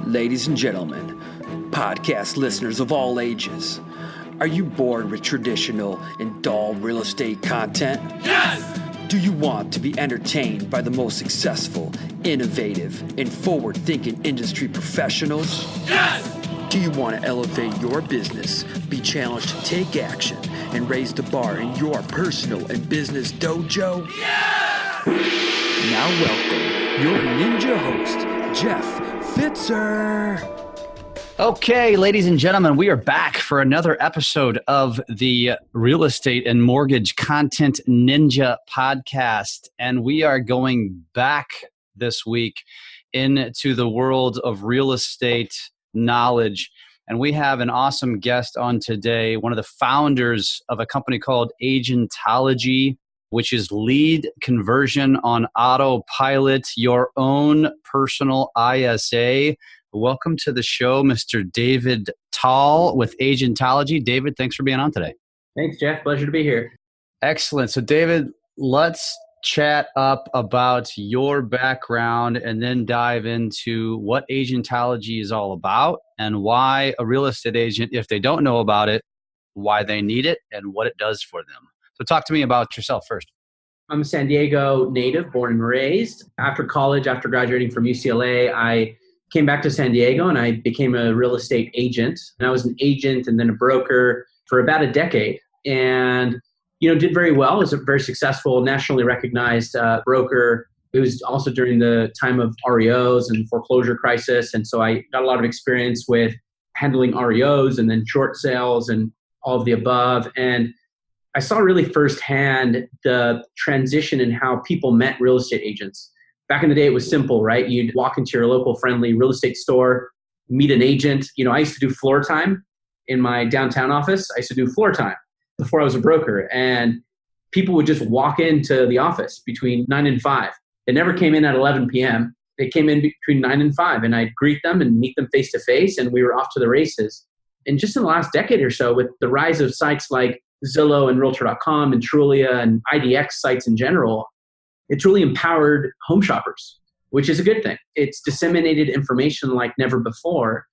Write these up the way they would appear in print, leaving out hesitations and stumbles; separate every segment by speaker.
Speaker 1: Ladies and gentlemen, podcast listeners of all ages, are you bored with traditional and dull real estate content?
Speaker 2: Yes!
Speaker 1: Do you want to be entertained by the most successful, innovative, and forward-thinking industry professionals?
Speaker 2: Yes!
Speaker 1: Do you want to elevate your business, be challenged to take action, and raise the bar in your personal and business dojo?
Speaker 2: Yes!
Speaker 1: Now welcome your ninja host, Jeff Fitzer.
Speaker 3: Okay, ladies and gentlemen, we are back for another episode of the Real Estate and Mortgage Content Ninja podcast. And we are going back this week into the world of real estate knowledge. And we have an awesome guest on today, one of the founders of a company called Agentology, which is lead conversion on autopilot, your own personal ISA. Welcome to the show, Mr. David Tal with Agentology. David, thanks for being on today.
Speaker 4: Thanks, Jeff. Pleasure to be here.
Speaker 3: Excellent. So, David, let's chat up about your background and then dive into what Agentology is all about and why a real estate agent, if they don't know about it, why they need it and what it does for them. So talk to me about yourself first.
Speaker 4: I'm a San Diego native, born and raised. After college, after graduating from UCLA, I came back to San Diego and I became a real estate agent. And I was an agent and then a broker for about a decade. And, did very well. I was a very successful, nationally recognized broker. It was also during the time of REOs and foreclosure crisis. And so I got a lot of experience with handling REOs and then short sales and all of the above. And I saw really firsthand the transition in how people met real estate agents. Back in the day, it was simple, right? You'd walk into your local friendly real estate store, meet an agent. I used to do floor time in my downtown office. I used to do floor time before I was a broker. And people would just walk into the office between 9 and 5. They never came in at 11 p.m. They came in between 9 and 5. And I'd greet them and meet them face to face. And we were off to the races. And just in the last decade or so, with the rise of sites like Zillow and Realtor.com and Trulia and IDX sites in general, it's really empowered home shoppers, which is a good thing. It's disseminated information like never before.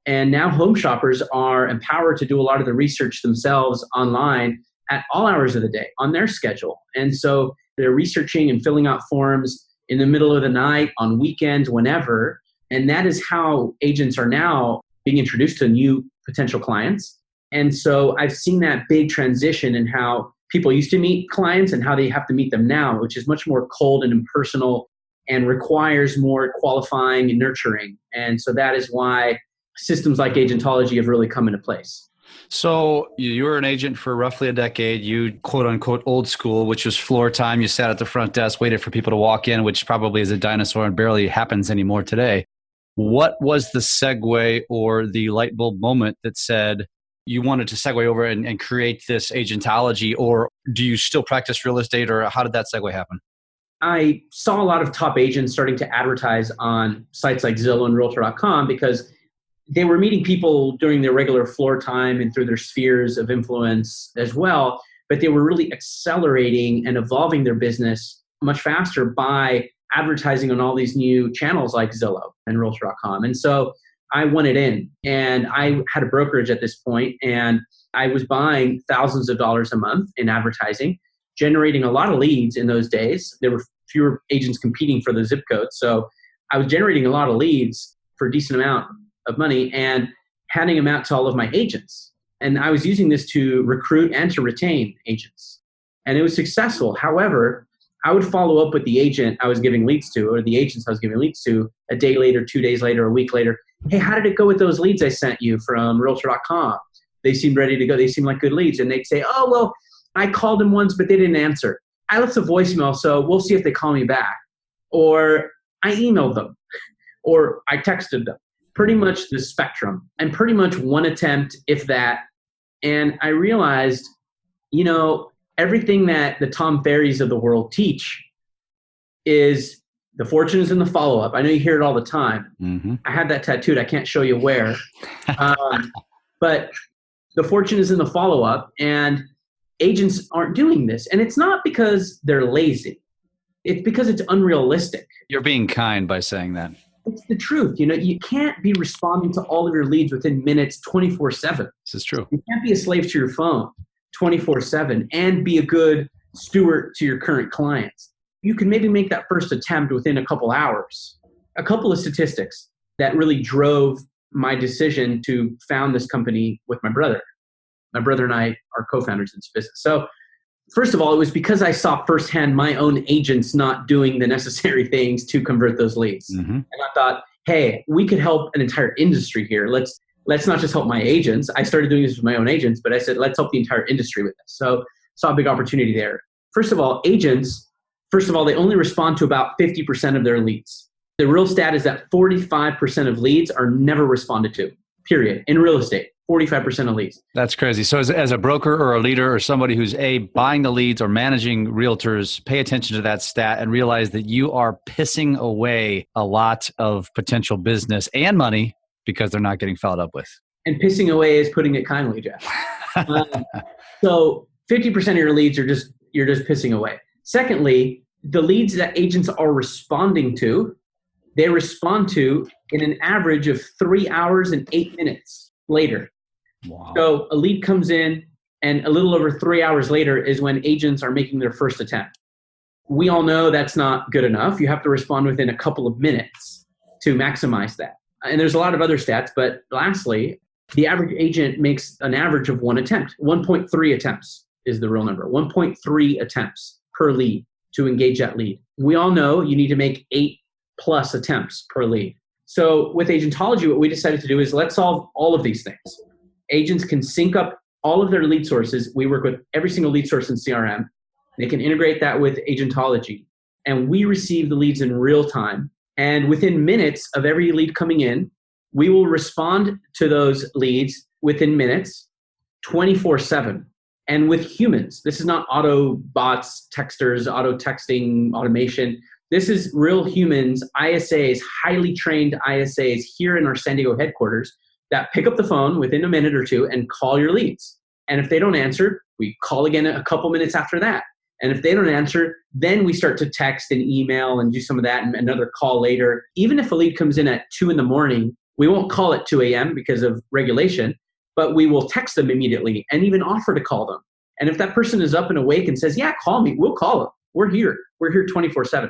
Speaker 4: And now home shoppers are empowered to do a lot of the research themselves online at all hours of the day on their schedule. And so they're researching and filling out forms in the middle of the night, on weekends, whenever. And that is how agents are now being introduced to new potential clients. And so I've seen that big transition in how people used to meet clients and how they have to meet them now, which is much more cold and impersonal and requires more qualifying and nurturing. And so that is why systems like Agentology have really come into place.
Speaker 3: So you were an agent for roughly a decade. You quote unquote old school, which was floor time. You sat at the front desk, waited for people to walk in, which probably is a dinosaur and barely happens anymore today. What was the segue or the light bulb moment that said, you wanted to segue over and create this Agentology, or do you still practice real estate, or how did that segue happen?
Speaker 4: I saw a lot of top agents starting to advertise on sites like Zillow and Realtor.com because they were meeting people during their regular floor time and through their spheres of influence as well, but they were really accelerating and evolving their business much faster by advertising on all these new channels like Zillow and Realtor.com. And so I wanted in, and I had a brokerage at this point, and I was buying thousands of dollars a month in advertising, generating a lot of leads in those days. There were fewer agents competing for the zip code. So I was generating a lot of leads for a decent amount of money and handing them out to all of my agents. And I was using this to recruit and to retain agents. And it was successful. However, I would follow up with the agent I was giving leads to, or the agents I was giving leads to, a day later, 2 days later, a week later. Hey, how did it go with those leads I sent you from Realtor.com? They seemed ready to go. They seemed like good leads. And they'd say, oh, well, I called them once, but they didn't answer. I left a voicemail, so we'll see if they call me back. Or I emailed them, or I texted them. Pretty much the spectrum, and pretty much one attempt, if that. And I realized, everything that the Tom Ferrys of the world teach is the fortune is in the follow-up. I know you hear it all the time.
Speaker 3: Mm-hmm.
Speaker 4: I had that tattooed. I can't show you where. But the fortune is in the follow-up, and agents aren't doing this. And it's not because they're lazy. It's because it's unrealistic.
Speaker 3: You're being kind by saying that.
Speaker 4: It's the truth. You can't be responding to all of your leads within minutes 24/7.
Speaker 3: This is true.
Speaker 4: You can't be a slave to your phone 24/7 and be a good steward to your current clients. You can maybe make that first attempt within a couple hours. A couple of statistics that really drove my decision to found this company with my brother. My brother and I are co-founders in this business. So first of all, it was because I saw firsthand my own agents not doing the necessary things to convert those leads.
Speaker 3: Mm-hmm.
Speaker 4: And I thought, hey, we could help an entire industry here. Let's not just help my agents. I started doing this with my own agents, but I said, let's help the entire industry with this. So saw a big opportunity there. First of all, agents, they only respond to about 50% of their leads. The real stat is that 45% of leads are never responded to, period. In real estate, 45% of leads.
Speaker 3: That's crazy. So as a broker or a leader or somebody who's buying the leads or managing realtors, pay attention to that stat and realize that you are pissing away a lot of potential business and money because they're not getting followed up with.
Speaker 4: And pissing away is putting it kindly, Jeff. So 50% of your leads you're just pissing away. Secondly, the leads that agents are responding to, they respond to in an average of 3 hours and 8 minutes later.
Speaker 3: Wow.
Speaker 4: So a lead comes in and a little over 3 hours later is when agents are making their first attempt. We all know that's not good enough. You have to respond within a couple of minutes to maximize that. And there's a lot of other stats, but lastly, the average agent makes an average of one attempt. 1.3 attempts is the real number. 1.3 attempts per lead to engage that lead. We all know you need to make 8+ attempts per lead. So with Agentology, what we decided to do is let's solve all of these things. Agents can sync up all of their lead sources. We work with every single lead source in CRM. They can integrate that with Agentology. And we receive the leads in real time. And within minutes of every lead coming in, we will respond to those leads within minutes, 24/7. And with humans, this is not auto bots, texters, auto texting, automation. This is real humans, ISAs, highly trained ISAs here in our San Diego headquarters that pick up the phone within a minute or two and call your leads. And if they don't answer, we call again a couple minutes after that. And if they don't answer, then we start to text and email and do some of that and another call later. Even if a lead comes in at 2 a.m, we won't call at 2 a.m. because of regulation, but we will text them immediately and even offer to call them. And if that person is up and awake and says, yeah, call me, we'll call them. We're here 24/7.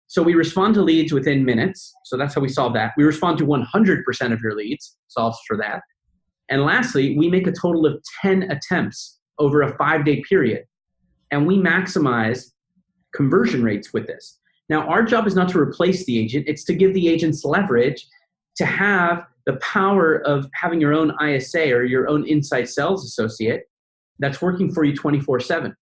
Speaker 4: So we respond to leads within minutes. So that's how we solve that. We respond to 100% of your leads, solves for that. And lastly, we make a total of 10 attempts over a 5-day period. And we maximize conversion rates with this. Now, our job is not to replace the agent. It's to give the agents leverage to have the power of having your own ISA or your own inside sales associate that's working for you 24/7.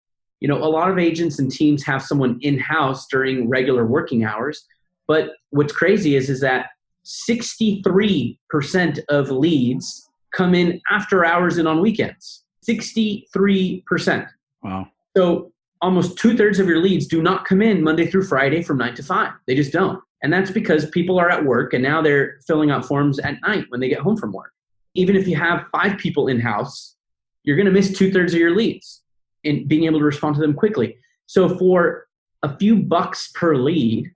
Speaker 4: A lot of agents and teams have someone in-house during regular working hours. But what's crazy is that 63% of leads come in after hours and on weekends. 63%.
Speaker 3: Wow.
Speaker 4: So almost 2/3 of your leads do not come in Monday through Friday from 9 to 5. They just don't. And that's because people are at work and now they're filling out forms at night when they get home from work. Even if you have 5 people in-house, you're going to miss 2/3 of your leads in being able to respond to them quickly. So for a few bucks per lead,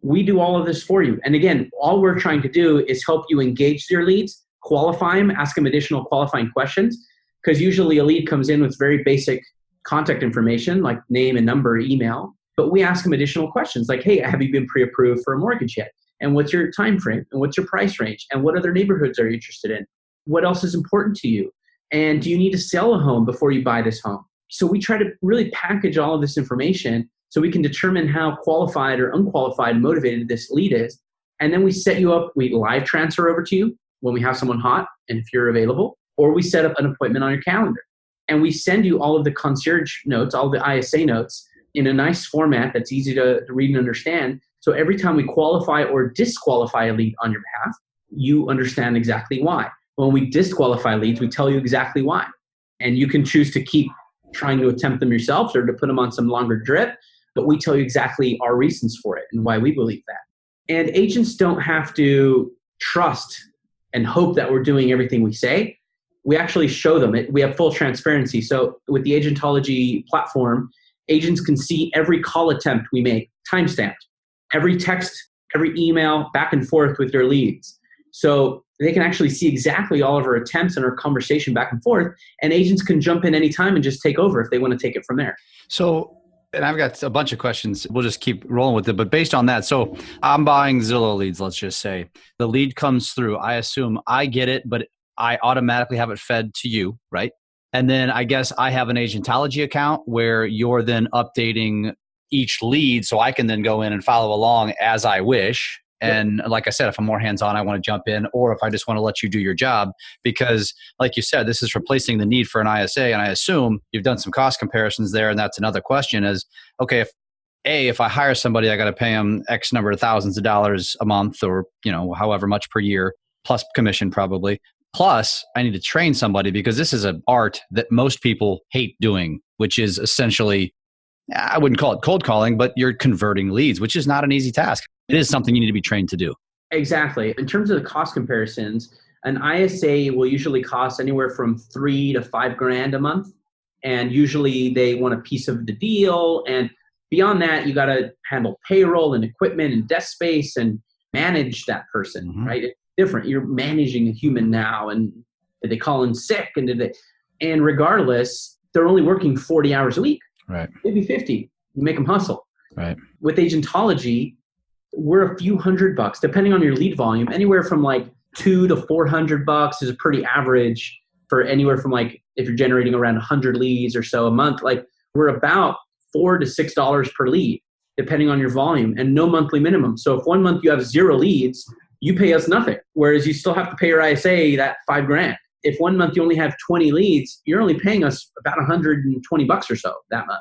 Speaker 4: we do all of this for you. And again, all we're trying to do is help you engage your leads, qualify them, ask them additional qualifying questions, because usually a lead comes in with very basic contact information like name and number, email, but we ask them additional questions like, hey, have you been pre-approved for a mortgage yet? And what's your time frame? And what's your price range? And what other neighborhoods are you interested in? What else is important to you? And do you need to sell a home before you buy this home? So we try to really package all of this information so we can determine how qualified or unqualified, motivated this lead is. And then we set you up, we live transfer over to you when we have someone hot and if you're available, or we set up an appointment on your calendar. And we send you all of the concierge notes, all the ISA notes in a nice format that's easy to read and understand. So every time we qualify or disqualify a lead on your behalf, you understand exactly why. When we disqualify leads, we tell you exactly why. And you can choose to keep trying to attempt them yourself or to put them on some longer drip, but we tell you exactly our reasons for it and why we believe that. And agents don't have to trust and hope that we're doing everything we say. We actually show them it. We have full transparency. So with the Agentology platform, agents can see every call attempt we make timestamped, every text every email back and forth with your leads. So they can actually see exactly all of our attempts and our conversation back and forth, and agents can jump in anytime and just take over if they want to take it from there.
Speaker 3: So, and I've got a bunch of questions. We'll just keep rolling with it. But based on that, so I'm buying Zillow leads, let's just say. The lead comes through. I assume I get it, but I automatically have it fed to you, right? And then I guess I have an Agentology account where you're then updating each lead so I can then go in and follow along as I wish. And like I said, if I'm more hands-on, I want to jump in, or if I just want to let you do your job, because like you said, this is replacing the need for an ISA. And I assume you've done some cost comparisons there. And that's another question is, okay, if I hire somebody, I got to pay them X number of thousands of dollars a month, or, however much per year, plus commission probably. Plus I need to train somebody, because this is an art that most people hate doing, which is essentially, I wouldn't call it cold calling, but you're converting leads, which is not an easy task. It is something you need to be trained to do.
Speaker 4: Exactly. In terms of the cost comparisons, an ISA will usually cost anywhere from $3,000 to $5,000 a month. And usually they want a piece of the deal. And beyond that, you got to handle payroll and equipment and desk space and manage that person, right? It's different. You're managing a human now. And did they call in sick? And regardless, they're only working 40 hours a week.
Speaker 3: Right.
Speaker 4: Maybe 50. You make them hustle.
Speaker 3: Right.
Speaker 4: With Agentology, we're a few $100, depending on your lead volume. Anywhere from like $200 to $400 is a pretty average for anywhere from like, if you're generating around 100 leads or so a month, like we're about $4 to $6 per lead, depending on your volume, and no monthly minimum. So if 1 month you have 0 leads, you pay us nothing. Whereas you still have to pay your ISA that $5,000. If 1 month you only have 20 leads, you're only paying us about $120 or so that month.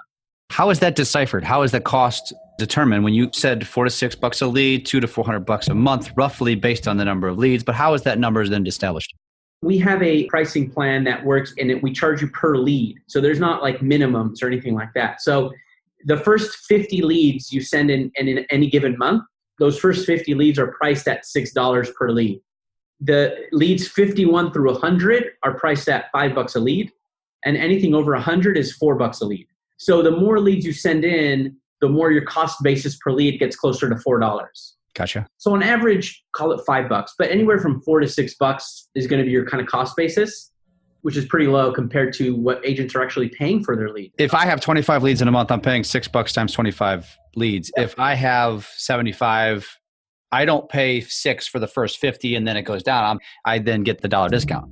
Speaker 3: How is that deciphered? How is the cost determined? When you said $4 to $6 a lead, $200 to $400 a month, roughly based on the number of leads, but how is that number then established?
Speaker 4: We have a pricing plan that works, and we charge you per lead. So there's not like minimums or anything like that. So the first 50 leads you send in any given month, those first 50 leads are priced at $6 per lead. The leads 51 through 100 are priced at $5 a lead, and anything over 100 is $4 a lead. So the more leads you send in, the more your cost basis per lead gets closer to $4.
Speaker 3: Gotcha.
Speaker 4: So on average, call it $5, but anywhere from $4 to $6 is going to be your kind of cost basis, which is pretty low compared to what agents are actually paying for their lead.
Speaker 3: If I have 25 leads in a month, I'm paying $6 times 25 leads. Yep. If I have 75, I don't pay 6 for the first 50 and then it goes down. I then get the dollar discount.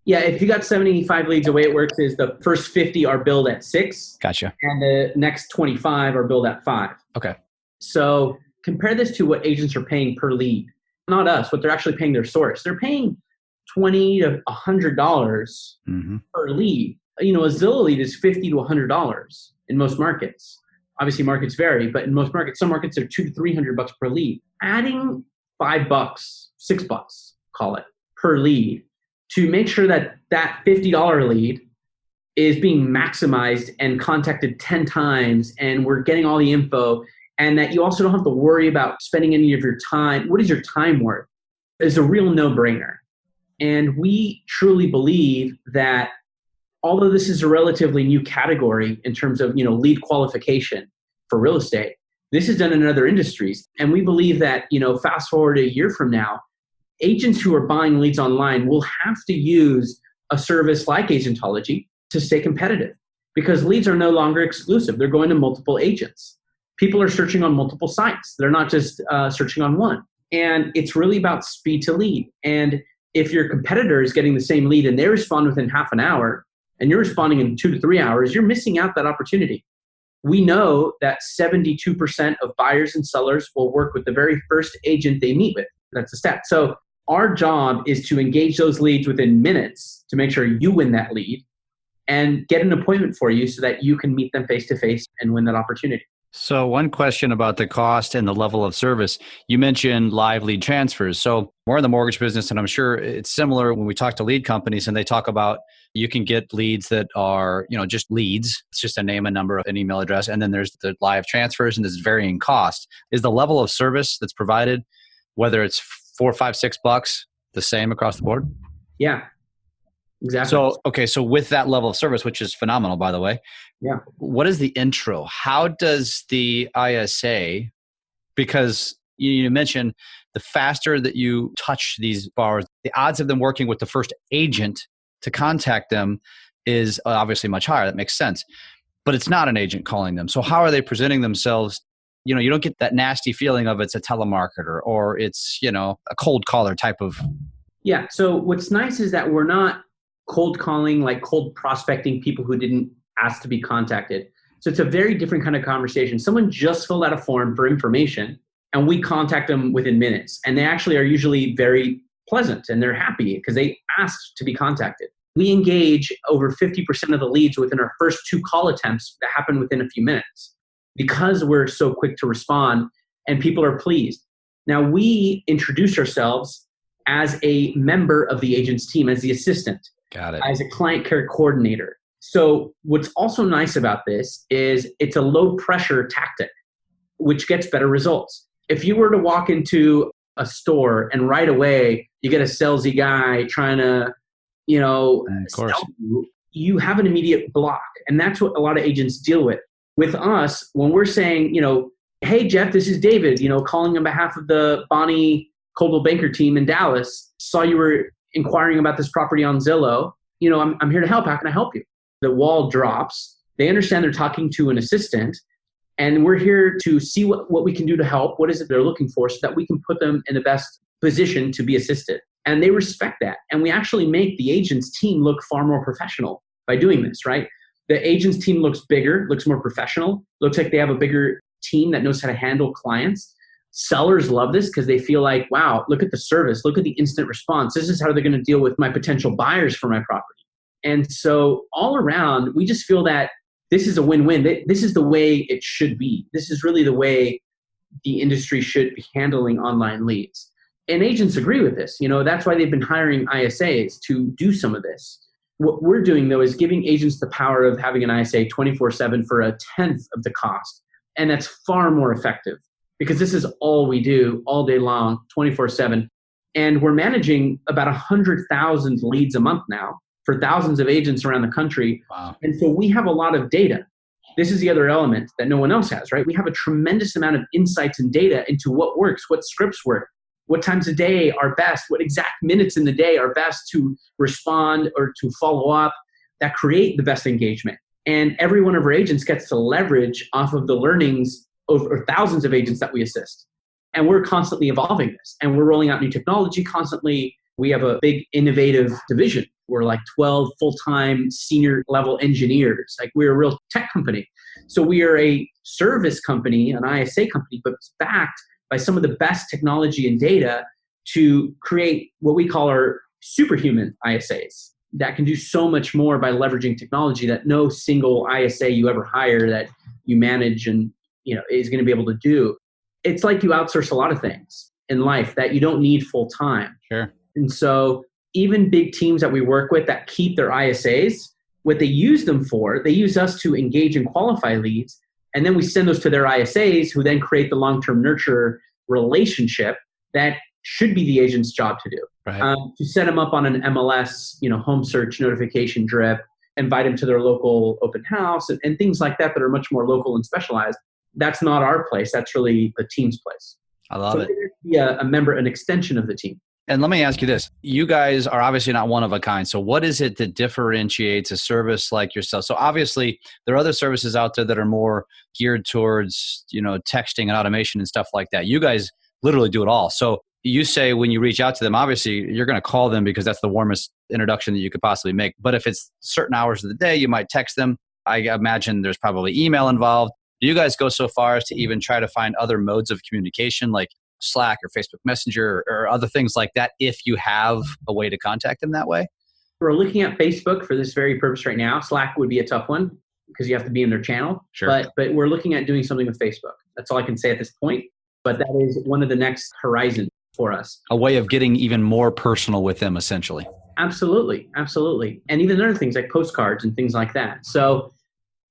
Speaker 4: Yeah, if you got 75 leads, the way it works is the first 50 are billed at 6.
Speaker 3: Gotcha.
Speaker 4: And the next 25 are billed at 5.
Speaker 3: Okay.
Speaker 4: So compare this to what agents are paying per lead. Not us, what they're actually paying their source. They're paying $20 to $100 per lead. A Zillow lead is $50 to $100 in most markets. Obviously, markets vary, but in most markets, some markets are $200 to $300 per lead. Adding $5, $6, call it, per lead, to make sure that that $50 lead is being maximized and contacted 10 times, and we're getting all the info, and that you also don't have to worry about spending any of your time. What is your time worth? Is a real no-brainer. And we truly believe that although this is a relatively new category in terms of lead qualification for real estate, this is done in other industries. And we believe that fast forward a year from now, agents who are buying leads online will have to use a service like Agentology to stay competitive, because leads are no longer exclusive. They're going to multiple agents. People are searching on multiple sites. They're not just searching on one. And it's really about speed to lead. And if your competitor is getting the same lead and they respond within half an hour and you're responding in 2 to 3 hours, you're missing out that opportunity. We know that 72% of buyers and sellers will work with the very first agent they meet with. That's a stat. So our job is to engage those leads within minutes to make sure you win that lead and get an appointment for you so that you can meet them face-to-face and win that opportunity.
Speaker 3: So one question about the cost and the level of service. You mentioned live lead transfers. So we're in the mortgage business, and I'm sure it's similar when we talk to lead companies and they talk about you can get leads that are, just leads. It's just a name, a number, an email address. And then there's the live transfers, and there's varying cost. Is the level of service that's provided, whether it's $4, $5, $6, the same across the board?
Speaker 4: Yeah, exactly.
Speaker 3: So, okay. So with that level of service, which is phenomenal, by the way.
Speaker 4: Yeah.
Speaker 3: What is the intro? How does the ISA, because You mentioned the faster that you touch these borrowers, the odds of them working with the first agent to contact them is obviously much higher. That makes sense. But it's not an agent calling them. So how are they presenting themselves? You don't get that nasty feeling of it's a telemarketer or it's, a cold caller type of.
Speaker 4: Yeah. So what's nice is that we're not cold calling, like cold prospecting people who didn't ask to be contacted. So it's a very different kind of conversation. Someone just filled out a form for information and we contact them within minutes. And they actually are usually very pleasant and they're happy because they asked to be contacted. We engage over 50% of the leads within our first 2 call attempts that happen within a few minutes because we're so quick to respond and people are pleased. Now we introduce ourselves as a member of the agent's team, as the assistant,
Speaker 3: Got it.
Speaker 4: as a client care coordinator. So what's also nice about this is it's a low pressure tactic, which gets better results. If you were to walk into a store and right away you get a salesy guy trying to, sell you have an immediate block. And that's what a lot of agents deal with. With us, when we're saying, hey, Jeff, this is David, calling on behalf of the Bonnie Coldwell Banker team in Dallas, saw you were inquiring about this property on Zillow. I'm here to help. How can I help you? The wall drops. They understand they're talking to an assistant, and we're here to see what we can do to help. What is it they're looking for so that we can put them in the best position to be assisted. And they respect that. And we actually make the agent's team look far more professional by doing this, right? The agent's team looks bigger, looks more professional, looks like they have a bigger team that knows how to handle clients. Sellers love this because they feel like, wow, look at the service, look at the instant response. This is how they're going to deal with my potential buyers for my property. And so all around, we just feel that this is a win-win. This is the way it should be. This is really the way the industry should be handling online leads. And agents agree with this. That's why they've been hiring ISAs to do some of this. What we're doing, though, is giving agents the power of having an ISA 24/7 for 1/10 of the cost. And that's far more effective because this is all we do all day long, 24/7. And we're managing about 100,000 leads a month now for thousands of agents around the country.
Speaker 3: Wow.
Speaker 4: And so we have a lot of data. This is the other element that no one else has, right? We have a tremendous amount of insights and data into what works, what scripts work, what times a day are best, what exact minutes in the day are best to respond or to follow up that create the best engagement. And every one of our agents gets to leverage off of the learnings over thousands of agents that we assist. And we're constantly evolving this. And we're rolling out new technology constantly. We have a big innovative division. We're like 12 full-time senior level engineers. Like we're a real tech company. So we are a service company, an ISA company, but it's backed by some of the best technology and data to create what we call our superhuman ISAs that can do so much more by leveraging technology that no single ISA you ever hire that you manage and is going to be able to do. It's like you outsource a lot of things in life that you don't need full time.
Speaker 3: Sure.
Speaker 4: And so even big teams that we work with that keep their ISAs, what they use them for, they use us to engage and qualify leads. And then we send those to their ISAs who then create the long-term nurture relationship that should be the agent's job to do.
Speaker 3: Right.
Speaker 4: To set them up on an MLS, home search notification drip, invite them to their local open house and things like that are much more local and specialized. That's not our place. That's really the team's place.
Speaker 3: I love it.
Speaker 4: Be a member, an extension of the team.
Speaker 3: And let me ask you this. You guys are obviously not one of a kind. So what is it that differentiates a service like yourself? So obviously there are other services out there that are more geared towards, texting and automation and stuff like that. You guys literally do it all. So you say when you reach out to them, obviously you're going to call them because that's the warmest introduction that you could possibly make. But if it's certain hours of the day, you might text them. I imagine there's probably email involved. Do you guys go so far as to even try to find other modes of communication like Slack or Facebook Messenger or other things like that if you have a way to contact them that way?
Speaker 4: We're looking at Facebook for this very purpose right now. Slack would be a tough one because you have to be in their channel.
Speaker 3: Sure.
Speaker 4: But we're looking at doing something with Facebook. That's all I can say at this point. But that is one of the next horizons for us.
Speaker 3: A way of getting even more personal with them, essentially.
Speaker 4: Absolutely. Absolutely. And even other things like postcards and things like that. So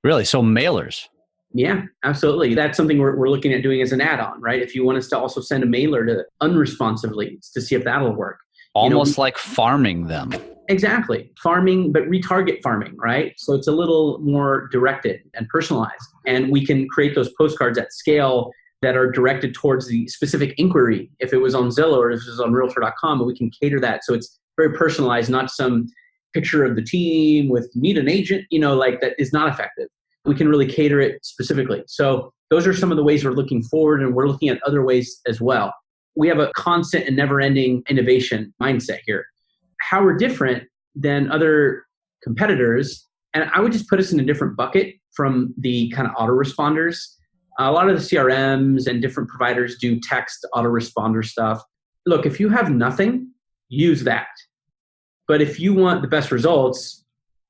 Speaker 3: really? So mailers?
Speaker 4: Yeah, absolutely. That's something we're looking at doing as an add-on, right? If you want us to also send a mailer to unresponsive leads to see if that'll work.
Speaker 3: Almost like farming them.
Speaker 4: Exactly. Farming, but retarget farming, right? So it's a little more directed and personalized. And we can create those postcards at scale that are directed towards the specific inquiry. If it was on Zillow or if it was on realtor.com, but we can cater that. So it's very personalized, not some picture of the team with meet an agent, like that is not effective. We can really cater it specifically. So those are some of the ways we're looking forward, and we're looking at other ways as well. We have a constant and never-ending innovation mindset here. How we're different than other competitors, and I would just put us in a different bucket from the kind of autoresponders. A lot of the CRMs and different providers do text autoresponder stuff. Look, if you have nothing, use that. But if you want the best results,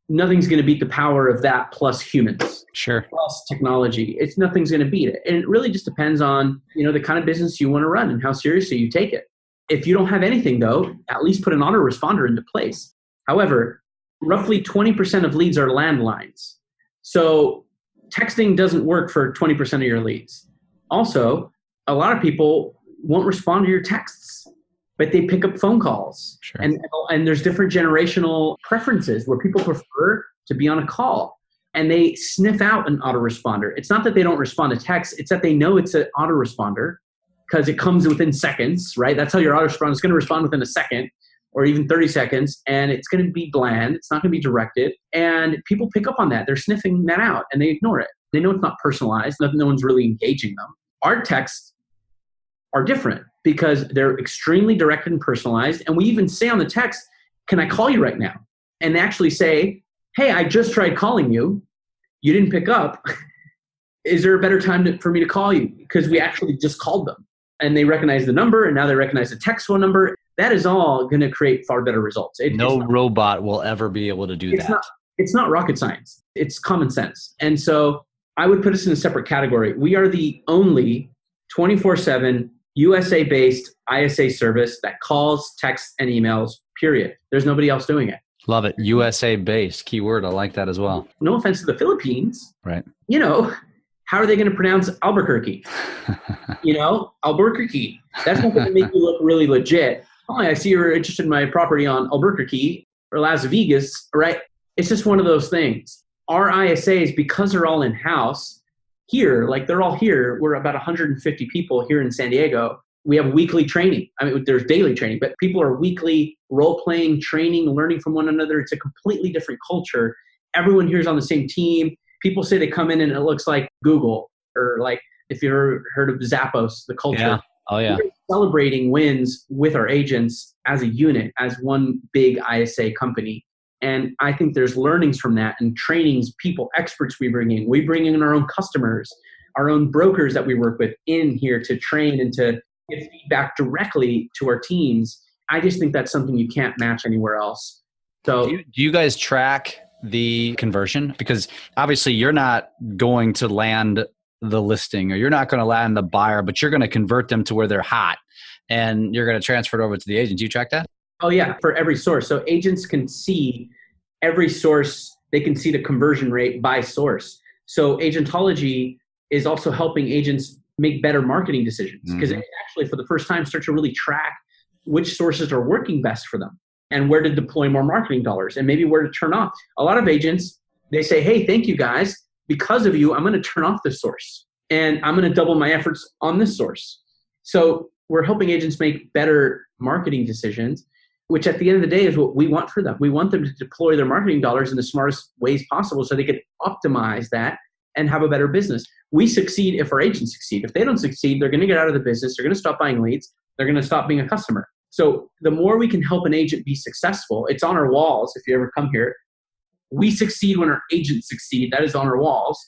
Speaker 4: nothing's going to beat the power of that plus humans.
Speaker 3: Sure.
Speaker 4: Plus technology. Nothing's going to beat it. And it really just depends on, the kind of business you want to run and how seriously you take it. If you don't have anything though, at least put an autoresponder into place. However, roughly 20% of leads are landlines. So texting doesn't work for 20% of your leads. Also, a lot of people won't respond to your texts, but they pick up phone calls.
Speaker 3: Sure.
Speaker 4: And there's different generational preferences where people prefer to be on a call, and they sniff out an autoresponder. It's not that they don't respond to text, it's that they know it's an autoresponder because it comes within seconds, right? That's how your autoresponder is going to respond within a second or even 30 seconds, and it's going to be bland. It's not going to be directed, and people pick up on that. They're sniffing that out, and they ignore it. They know it's not personalized. No one's really engaging them. Our texts are different because they're extremely directed and personalized, and we even say on the text, can I call you right now? And they actually say, hey, I just tried calling you. You didn't pick up. Is there a better time for me to call you? Because we actually just called them, and they recognize the number, and now they recognize the text phone number. That is all going to create far better results.
Speaker 3: No robot will ever be able to do that.
Speaker 4: It's not rocket science. It's common sense. And so I would put us in a separate category. We are the only 24/7 USA-based ISA service that calls, texts, and emails, period. There's nobody else doing it.
Speaker 3: Love it. USA-based. Keyword. I like that as well.
Speaker 4: No offense to the Philippines.
Speaker 3: Right.
Speaker 4: How are they going to pronounce Albuquerque? Albuquerque. That's not going to make you look really legit. Hi, I see you're interested in my property on Albuquerque or Las Vegas, right? It's just one of those things. Our ISAs, because they're all in-house here, like they're all here. We're about 150 people here in San Diego. We have weekly training. I mean, there's daily training, but people are weekly role-playing, training, learning from one another. It's a completely different culture. Everyone here is on the same team. People say they come in and it looks like Google, or like if you've ever heard of Zappos, the culture.
Speaker 3: Yeah. Oh, yeah.
Speaker 4: We're celebrating wins with our agents as a unit, as one big ISA company. And I think there's learnings from that and trainings, people, experts we bring in. We bring in our own customers, our own brokers that we work with in here to train and to give feedback directly to our teams. I just think that's something you can't match anywhere else. So
Speaker 3: do you guys track the conversion? Because obviously you're not going to land the listing, or you're not going to land the buyer, but you're going to convert them to where they're hot, and you're going to transfer it over to the agent. Do you track that?
Speaker 4: Oh yeah, for every source. So agents can see every source. They can see the conversion rate by source. So Agentology is also helping agents make better marketing decisions, because they actually, for the first time, start to really track which sources are working best for them and where to deploy more marketing dollars and maybe where to turn off. A lot of agents, they say, hey, thank you guys. Because of you, I'm going to turn off this source and I'm going to double my efforts on this source. So we're helping agents make better marketing decisions, which at the end of the day is what we want for them. We want them to deploy their marketing dollars in the smartest ways possible so they can optimize that and have a better business. We succeed if our agents succeed. If they don't succeed, they're going to get out of the business. They're going to stop buying leads. They're going to stop being a customer. So the more we can help an agent be successful, it's on our walls if you ever come here. We succeed when our agents succeed. That is on our walls.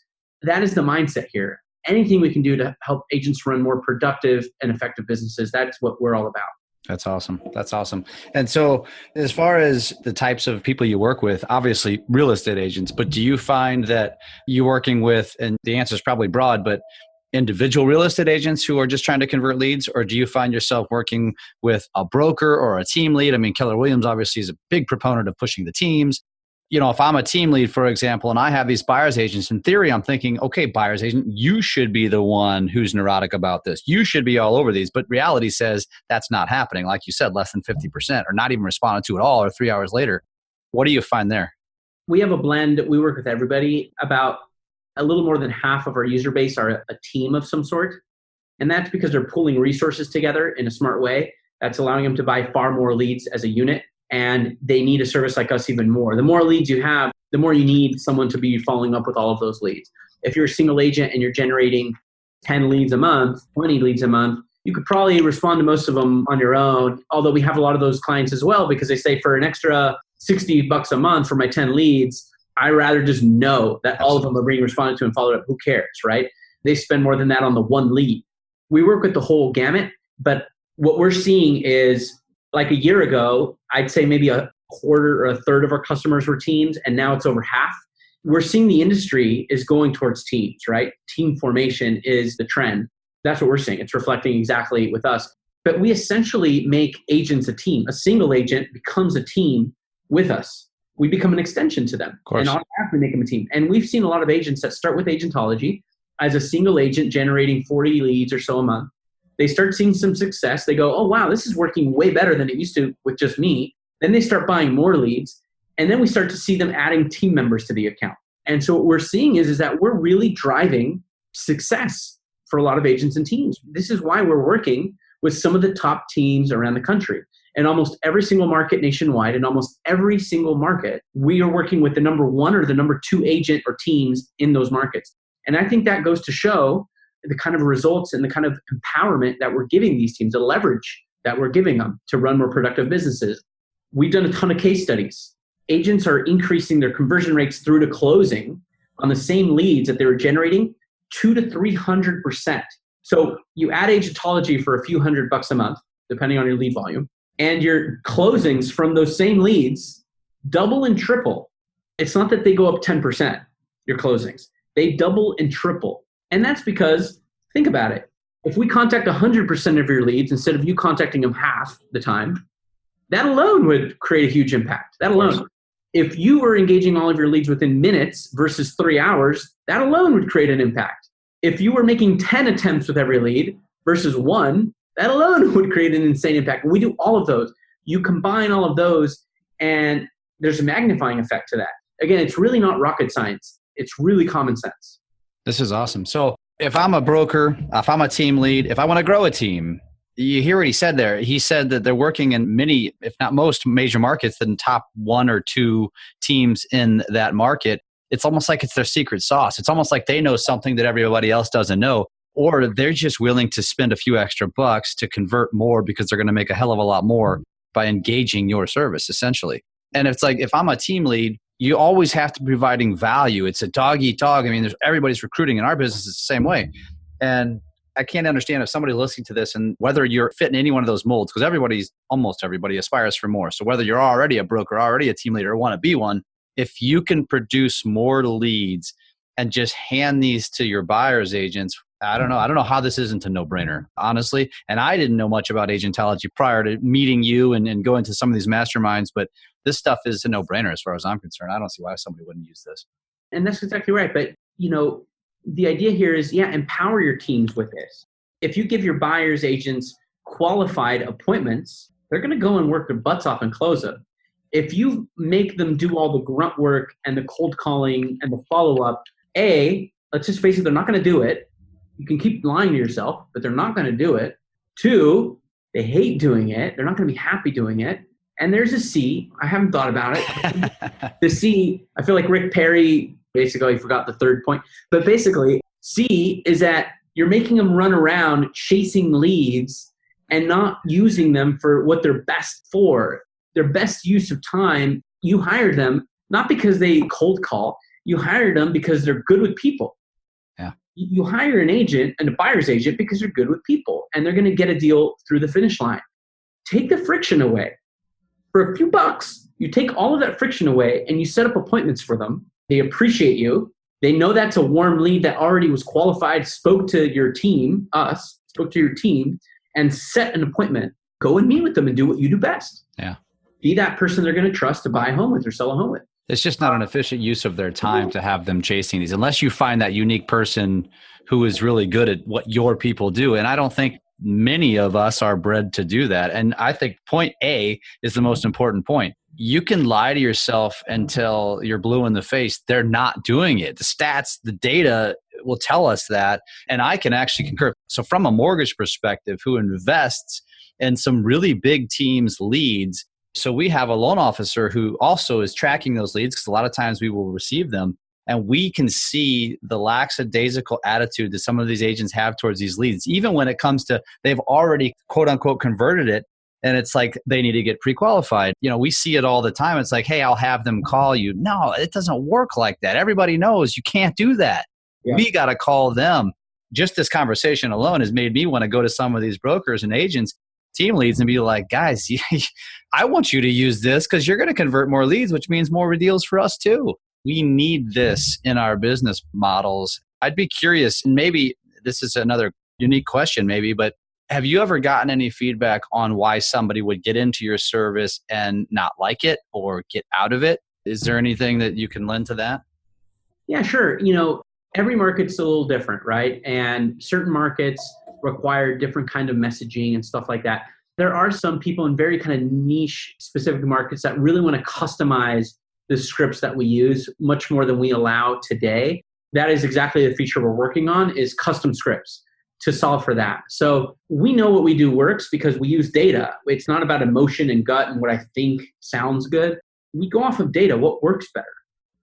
Speaker 4: That is the mindset here. Anything we can do to help agents run more productive and effective businesses, that's what we're all about.
Speaker 3: That's awesome. That's awesome. And so as far as the types of people you work with, obviously real estate agents, but do you find that you're working with, and the answer is probably broad, but individual real estate agents who are just trying to convert leads, or do you find yourself working with a broker or a team lead? I mean, Keller Williams obviously is a big proponent of pushing the teams. If I'm a team lead, for example, and I have these buyer's agents, in theory, I'm thinking, okay, buyer's agent, you should be the one who's neurotic about this. You should be all over these. But reality says that's not happening. Like you said, less than 50% or not even responded to at all, or 3 hours later. What do you find there?
Speaker 4: We have a blend. We work with everybody. About a little more than half of our user base are a team of some sort. And that's because they're pooling resources together in a smart way. That's allowing them to buy far more leads as a unit. And they need a service like us even more. The more leads you have, the more you need someone to be following up with all of those leads. If you're a single agent and you're generating 10 leads a month, 20 leads a month, you could probably respond to most of them on your own. Although we have a lot of those clients as well, because they say for an extra $60 a month for my 10 leads, I rather just know that all of them are being responded to and followed up. Who cares, right? They spend more than that on the one lead. We work with the whole gamut, but what we're seeing is like a year ago, I'd say maybe a quarter or a third of our customers were teams, and now it's over half. We're seeing the industry is going towards teams, right? Team formation is the trend. That's what we're seeing. It's reflecting exactly with us. But we essentially make agents a team. A single agent becomes a team with us. We become an extension to them and automatically make them a team. And we've seen a lot of agents that start with Agentology as a single agent generating 40 leads or so a month. They start seeing some success. They go, oh, wow, this is working way better than it used to with just me. Then they start buying more leads. And then we start to see them adding team members to the account. And so what we're seeing is that we're really driving success for a lot of agents and teams. This is why we're working with some of the top teams around the country. In almost every single market nationwide, in almost every single market, we are working with the number one or the number two agent or teams in those markets. And I think that goes to show the kind of results and the kind of empowerment that we're giving these teams, the leverage that we're giving them to run more productive businesses. We've done a ton of case studies. Agents are increasing their conversion rates through to closing on the same leads that they were generating 200 to 300%. So you add Agentology for a few $100 a month, depending on your lead volume, and your closings from those same leads double and triple. It's not that they go up 10%, your closings. They double and triple. And that's because, think about it. If we contact 100% of your leads instead of you contacting them half the time, that alone would create a huge impact. That alone. If you were engaging all of your leads within minutes versus 3 hours, that alone would create an impact. If you were making 10 attempts with every lead versus one, that alone would create an insane impact. And we do all of those. You combine all of those, and there's a magnifying effect to that. Again, it's really not rocket science. It's really common sense.
Speaker 3: This is awesome. So if I'm a broker, if I'm a team lead, if I want to grow a team, you hear what he said there. He said that they're working in many, if not most, major markets, in top one or two teams in that market. It's almost like it's their secret sauce. It's almost like they know something that everybody else doesn't know, or they're just willing to spend a few extra bucks to convert more because they're going to make a hell of a lot more by engaging your service, essentially. And it's like, if I'm a team lead, you always have to be providing value. It's a dog eat dog. I mean, everybody's recruiting in our business is the same way. And I can't understand if somebody listening to this and whether you're fitting any one of those molds, because almost everybody aspires for more. So whether you're already a broker, already a team leader, or want to be one, if you can produce more leads and just hand these to your buyer's agents, I don't know how this isn't a no-brainer, honestly. And I didn't know much about Agentology prior to meeting you and going to some of these masterminds, but this stuff is a no-brainer as far as I'm concerned. I don't see why somebody wouldn't use this.
Speaker 4: And that's exactly right. But, the idea here is, empower your teams with this. If you give your buyer's agents qualified appointments, they're going to go and work their butts off and close them. If you make them do all the grunt work and the cold calling and the follow-up, let's just face it, they're not going to do it. You can keep lying to yourself, but they're not going to do it. 2, they hate doing it. They're not going to be happy doing it. And there's a C. I haven't thought about it. The C, I feel like Rick Perry, basically, I forgot the third point. But basically, C is that you're making them run around chasing leads and not using them for what they're best for. Their best use of time, you hired them not because they cold call. You hired them because they're good with people.
Speaker 3: Yeah.
Speaker 4: You hire an agent and a buyer's agent because they're good with people and they're going to get a deal through the finish line. Take the friction away. For a few bucks, you take all of that friction away and you set up appointments for them. They appreciate you. They know that's a warm lead that already was qualified, spoke to your team, spoke to your team, and set an appointment. Go and meet with them and do what you do best.
Speaker 3: Yeah.
Speaker 4: Be that person they're going to trust to buy a home with or sell a home with.
Speaker 3: It's just not an efficient use of their time to have them chasing these, unless you find that unique person who is really good at what your people do. And I don't think many of us are bred to do that. And I think point A is the most important point. you can lie to yourself until you're blue in the face. They're not doing it. The stats, the data will tell us that. And I can actually concur. So from a mortgage perspective, who invests in some really big teams' leads. So we have a loan officer who also is tracking those leads, because a lot of times we will receive them. And we can see the lackadaisical attitude that some of these agents have towards these leads, even when it comes to they've already quote unquote converted it. And it's like they need to get pre-qualified. We see it all the time. It's like, hey, I'll have them call you. No, it doesn't work like that. Everybody knows you can't do that. Yeah. We got to call them. Just this conversation alone has made me want to go to some of these brokers and agents, team leads, and be like, guys, I want you to use this because you're going to convert more leads, which means more deals for us too. We need this in our business models. I'd be curious, and maybe this is another unique question maybe, but have you ever gotten any feedback on why somebody would get into your service and not like it or get out of it? Is there anything that you can lend to that?
Speaker 4: Yeah, sure. Every market's a little different, right? And certain markets require different kind of messaging and stuff like that. There are some people in very kind of niche specific markets that really want to customize the scripts that we use much more than we allow today. That is exactly the feature we're working on, is custom scripts to solve for that. So we know what we do works because we use data. It's not about emotion and gut and what I think sounds good. We go off of data, what works better.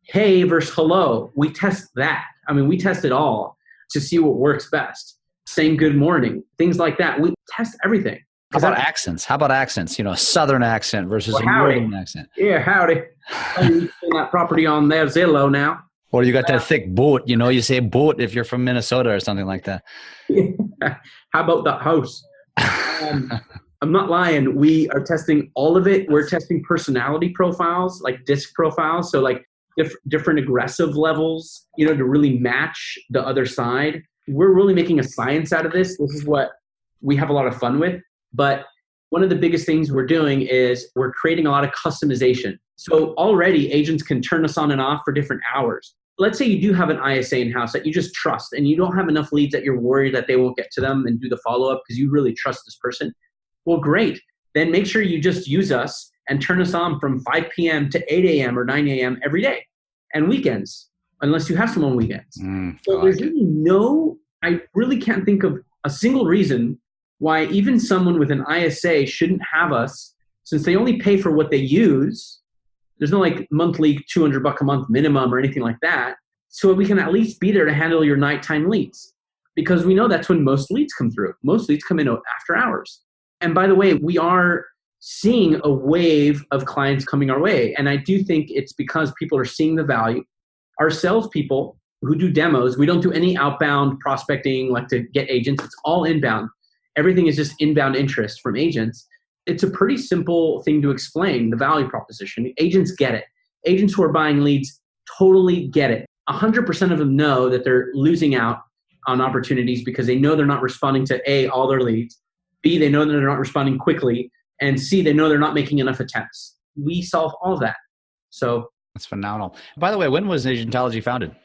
Speaker 4: Hey versus hello, we test that. We test it all to see what works best. Saying good morning, things like that. We test everything.
Speaker 3: How about accents? A Southern accent versus a Northern accent.
Speaker 4: Yeah, howdy. You that property on there, Zillow now.
Speaker 3: Or you got that thick boat, you say boat if you're from Minnesota or something like that.
Speaker 4: How about that house? I'm not lying. We are testing all of it. We're testing personality profiles, like disc profiles. So like different aggressive levels, to really match the other side. We're really making a science out of this. This is what we have a lot of fun with. But one of the biggest things we're doing is we're creating a lot of customization. So already agents can turn us on and off for different hours. Let's say you do have an ISA in-house that you just trust and you don't have enough leads that you're worried that they won't get to them and do the follow-up because you really trust this person. Well, great. Then make sure you just use us and turn us on from 5 p.m. to 8 a.m. or 9 a.m. every day and weekends, unless you have some on weekends. So there's really I really can't think of a single reason why even someone with an ISA shouldn't have us, since they only pay for what they use. There's no like monthly $200 a month minimum or anything like that. So we can at least be there to handle your nighttime leads, because we know that's when most leads come through. Most leads come in after hours. And by the way, we are seeing a wave of clients coming our way. And I do think it's because people are seeing the value. Our salespeople who do demos, we don't do any outbound prospecting like to get agents. It's all inbound. Everything is just inbound interest from agents. It's a pretty simple thing to explain, the value proposition. Agents get it. Agents who are buying leads totally get it. 100% of them know that they're losing out on opportunities because they know they're not responding to A, all their leads, B, they know that they're not responding quickly, and C, they know they're not making enough attempts. We solve all that. So
Speaker 3: that's phenomenal. By the way, when was Agentology founded?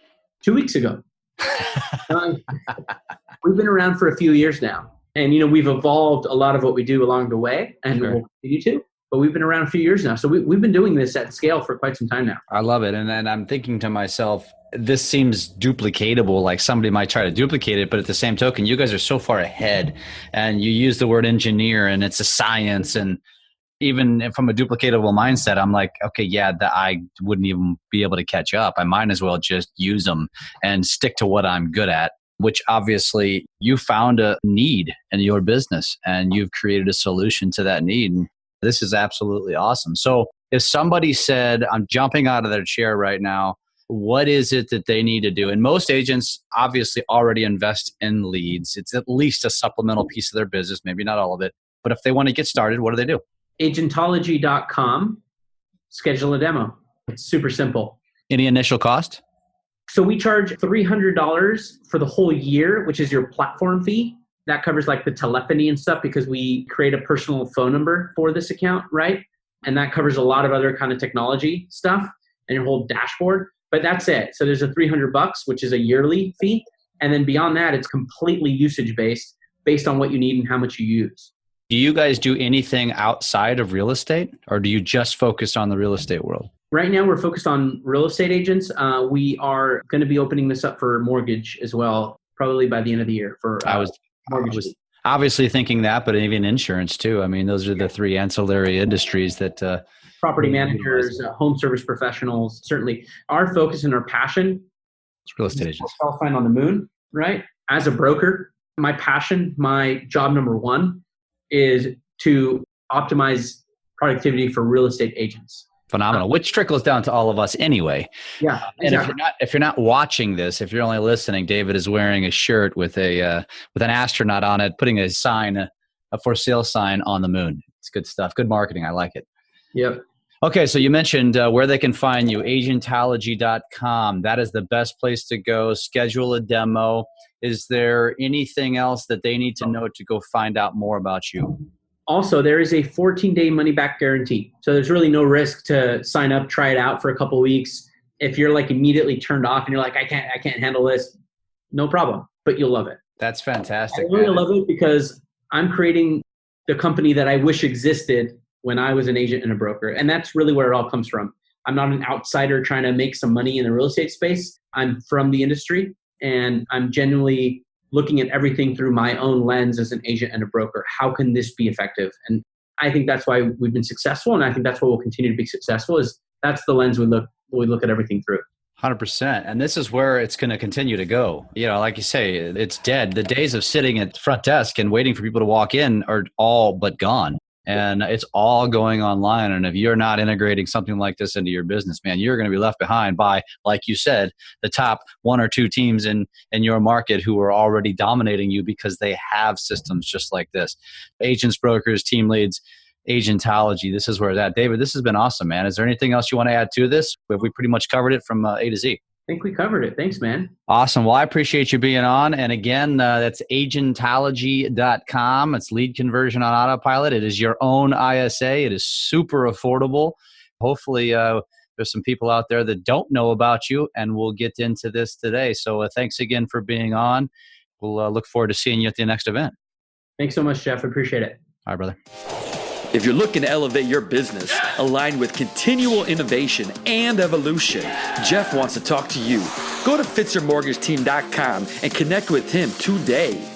Speaker 4: 2 weeks ago. We've been around for a few years now. And, we've evolved a lot of what we do along the way, and we'll continue to. But we've been around a few years now. So we've been doing this at scale for quite some time now.
Speaker 3: I love it. And then I'm thinking to myself, this seems duplicatable, like somebody might try to duplicate it. But at the same token, you guys are so far ahead. And you use the word engineer, and it's a science. And even from a duplicatable mindset, I'm like, okay, yeah, I wouldn't even be able to catch up. I might as well just use them and stick to what I'm good at. Which obviously you found a need in your business and you've created a solution to that need. And this is absolutely awesome. So if somebody said, I'm jumping out of their chair right now, what is it that they need to do? And most agents obviously already invest in leads. It's at least a supplemental piece of their business, maybe not all of it. But if they want to get started, what do they do?
Speaker 4: Agentology.com, schedule a demo. It's super simple.
Speaker 3: Any initial cost?
Speaker 4: So we charge $300 for the whole year, which is your platform fee. That covers like the telephony and stuff because we create a personal phone number for this account, right? And that covers a lot of other kind of technology stuff and your whole dashboard. But that's it. So there's a $300, which is a yearly fee. And then beyond that, it's completely usage based on what you need and how much you use.
Speaker 3: Do you guys do anything outside of real estate, or do you just focus on the real estate world?
Speaker 4: Right now, we're focused on real estate agents. We are going to be opening this up for mortgage as well, probably by the end of the year for
Speaker 3: I was
Speaker 4: mortgage.
Speaker 3: obviously thinking that, but even insurance too. I mean, those are the three ancillary industries that
Speaker 4: Property managers, home service professionals. Certainly, our focus and our passion.
Speaker 3: It's real estate agents.
Speaker 4: I'll find on the moon, right? As a broker, my passion, my job number one is to optimize productivity for real estate agents.
Speaker 3: Phenomenal, which trickles down to all of us anyway.
Speaker 4: Yeah, exactly.
Speaker 3: And if you're not watching this, if you're only listening, David is wearing a shirt with an astronaut on it, putting a sign, a for sale sign on the moon. It's good stuff. Good marketing. I like it.
Speaker 4: Yep.
Speaker 3: Okay, so you mentioned where they can find you, agentology.com. That is the best place to go. Schedule a demo. Is there anything else that they need to know to go find out more about you?
Speaker 4: Also, there is a 14-day money-back guarantee. So there's really no risk to sign up, try it out for a couple of weeks. If you're like immediately turned off and you're like, I can't handle this, no problem, but you'll love it.
Speaker 3: That's fantastic.
Speaker 4: I really love it because I'm creating the company that I wish existed when I was an agent and a broker. And that's really where it all comes from. I'm not an outsider trying to make some money in the real estate space. I'm from the industry, and I'm genuinely looking at everything through my own lens as an agent and a broker. How can this be effective? And I think that's why we've been successful. And I think that's why we'll continue to be successful, is that's the lens we look at everything through.
Speaker 3: 100%. And this is where it's going to continue to go. You know, like you say, it's dead. The days of sitting at the front desk and waiting for people to walk in are all but gone. And it's all going online. And if you're not integrating something like this into your business, man, you're going to be left behind by, like you said, the top one or two teams in your market who are already dominating you because they have systems just like this. Agents, brokers, team leads, Agentology. This is where it's at. David, this has been awesome, man. Is there anything else you want to add to this? Have we pretty much covered it from A to Z?
Speaker 4: I think we covered it. Thanks, man.
Speaker 3: Awesome. Well, I appreciate you being on. And again, that's agentology.com. It's lead conversion on autopilot. It is your own ISA. It is super affordable. Hopefully, there's some people out there that don't know about you, and we'll get into this today. So thanks again for being on. We'll look forward to seeing you at the next event.
Speaker 4: Thanks so much, Jeff. I appreciate it.
Speaker 3: All right, brother.
Speaker 1: If you're looking to elevate your business, aligned with continual innovation and evolution, Jeff wants to talk to you. Go to fitzermortgageteam.com and connect with him today.